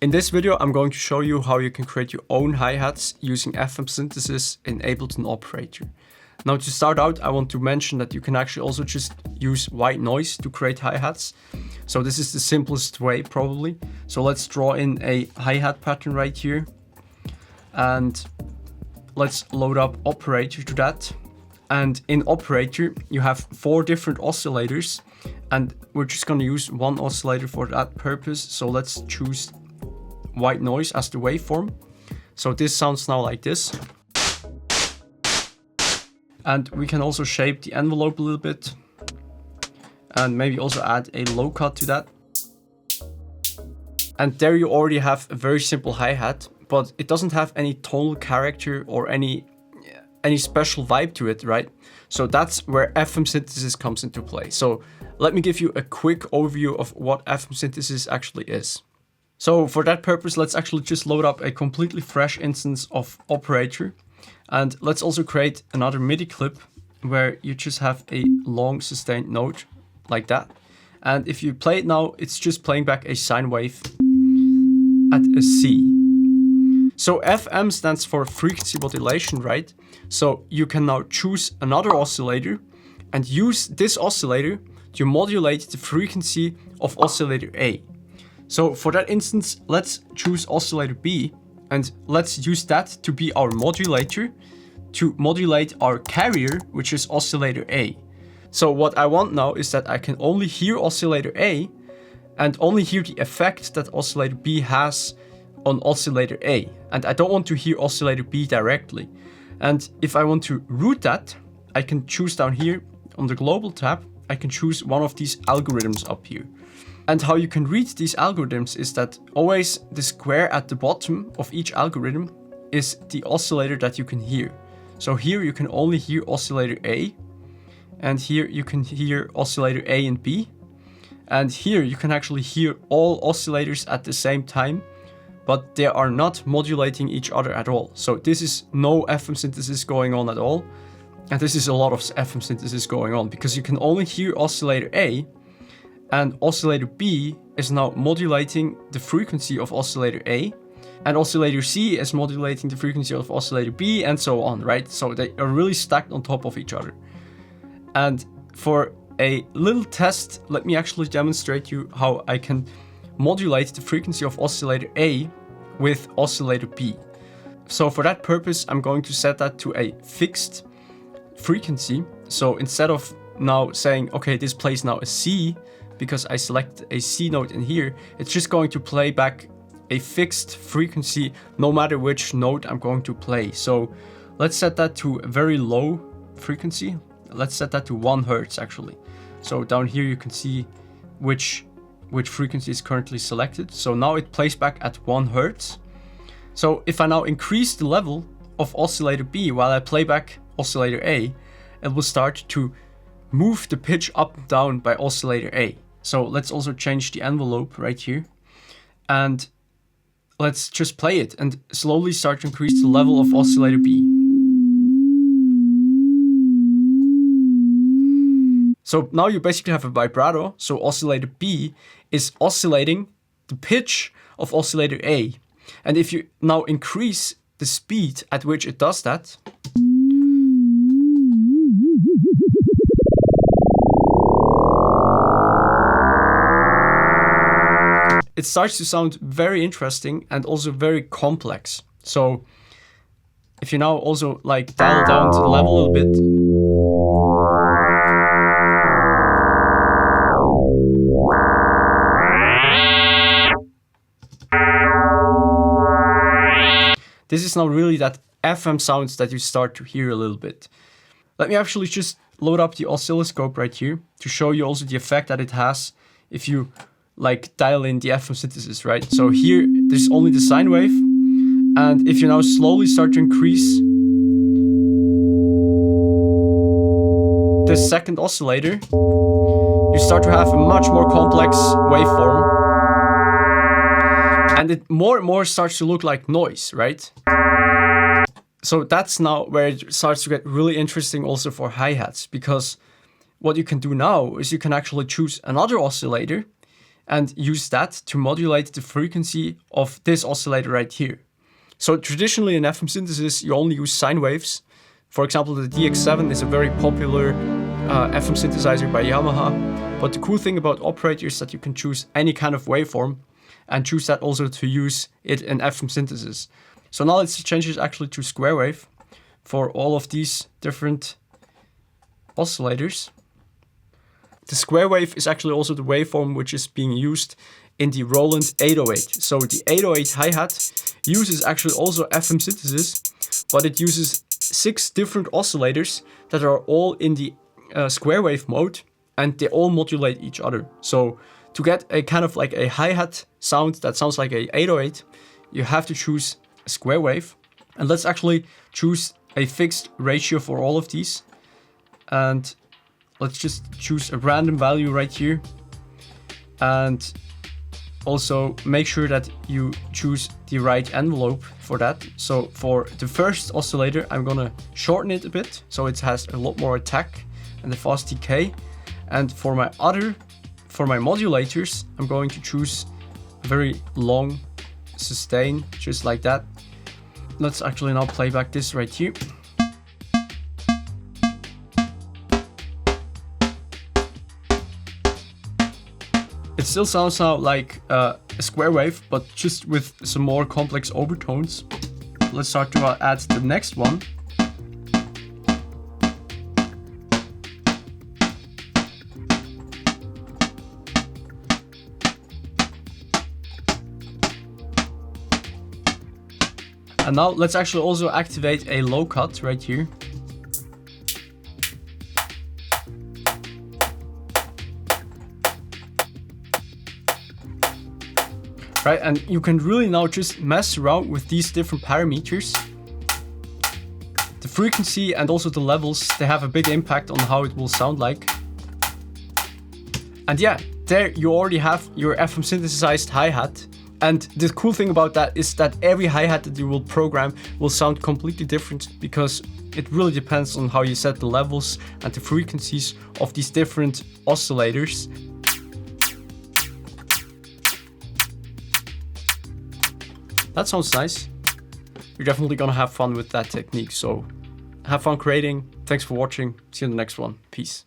In this video, I'm going to show you how you can create your own hi-hats using FM synthesis in Ableton Operator. Now to start out, I want to mention that you can actually also just use white noise to create hi-hats. So this is the simplest way probably. So let's draw in a hi-hat pattern right here. And let's load up Operator to that. And in Operator, you have 4 different oscillators. And we're just going to use one oscillator for that purpose. So let's choose white noise as the waveform. So this sounds now like this. And we can also shape the envelope a little bit. And maybe also add a low cut to that. And there you already have a very simple hi-hat, but it doesn't have any tonal character or any special vibe to it, right? So that's where FM synthesis comes into play. So let me give you a quick overview of what FM synthesis actually is. So for that purpose, let's actually just load up a completely fresh instance of Operator. And let's also create another MIDI clip where you just have a long sustained note like that. And if you play it now, it's just playing back a sine wave at a C. So FM stands for frequency modulation, right? So you can now choose another oscillator and use this oscillator to modulate the frequency of oscillator A. So for that instance, let's choose oscillator B and let's use that to be our modulator to modulate our carrier, which is oscillator A. So what I want now is that I can only hear oscillator A and only hear the effect that oscillator B has on oscillator A. And I don't want to hear oscillator B directly. And if I want to route that, I can choose down here on the global tab, I can choose one of these algorithms up here. And how you can read these algorithms is that always the square at the bottom of each algorithm is the oscillator that you can hear. So here you can only hear oscillator A, and here you can hear oscillator A and B. And here you can actually hear all oscillators at the same time, but they are not modulating each other at all. So this is no FM synthesis going on at all. And this is a lot of FM synthesis going on because you can only hear oscillator A, and oscillator B is now modulating the frequency of oscillator A, and oscillator C is modulating the frequency of oscillator B, and so on, right? So they are really stacked on top of each other. And for a little test, let me actually demonstrate you how I can modulate the frequency of oscillator A with oscillator B. So for that purpose, I'm going to set that to a fixed frequency. So instead of now saying, okay, this plays now a C, because I select a C note in here, it's just going to play back a fixed frequency no matter which note I'm going to play. So let's set that to a very low frequency. Let's set that to 1 Hertz actually. So down here you can see which frequency is currently selected. So now it plays back at 1 Hertz. So if I now increase the level of oscillator B while I play back oscillator A, it will start to move the pitch up and down by oscillator A. So let's also change the envelope right here. And let's just play it and slowly start to increase the level of oscillator B. So now you basically have a vibrato. So oscillator B is oscillating the pitch of oscillator A. And if you now increase the speed at which it does that, it starts to sound very interesting and also very complex. So if you now also like dial down to the level a little bit, this is now really that FM sounds that you start to hear a little bit. Let me actually just load up the oscilloscope right here to show you also the effect that it has if you like dial in the FM synthesis, right? So here there's only the sine wave, and if you now slowly start to increase the second oscillator, you start to have a much more complex waveform, and it more and more starts to look like noise, right? So that's now where it starts to get really interesting also for hi-hats, because what you can do now is you can actually choose another oscillator and use that to modulate the frequency of this oscillator right here. So traditionally in FM synthesis, you only use sine waves. For example, the DX7 is a very popular FM synthesizer by Yamaha. But the cool thing about Operator is that you can choose any kind of waveform and choose that also to use it in FM synthesis. So now let's change it actually to square wave for all of these different oscillators. The square wave is actually also the waveform which is being used in the Roland 808. So the 808 hi-hat uses actually also FM synthesis, but it uses 6 different oscillators that are all in the square wave mode, and they all modulate each other. So to get a kind of like a hi-hat sound that sounds like a 808, you have to choose a square wave. And let's actually choose a fixed ratio for all of these. And let's just choose a random value right here. And also make sure that you choose the right envelope for that. So for the first oscillator, I'm gonna shorten it a bit so it has a lot more attack and a fast decay. And for my modulators, I'm going to choose a very long sustain, just like that. Let's actually now play back this right here. It still sounds now like a square wave, but just with some more complex overtones. Let's start to add the next one. And now let's actually also activate a low cut right here. Right, and you can really now just mess around with these different parameters. The frequency and also the levels, they have a big impact on how it will sound like. And yeah, there you already have your FM synthesized hi-hat. And the cool thing about that is that every hi-hat that you will program will sound completely different, because it really depends on how you set the levels and the frequencies of these different oscillators. That sounds nice. You're definitely gonna have fun with that technique, so have fun creating. Thanks for watching. See you in the next one. Peace.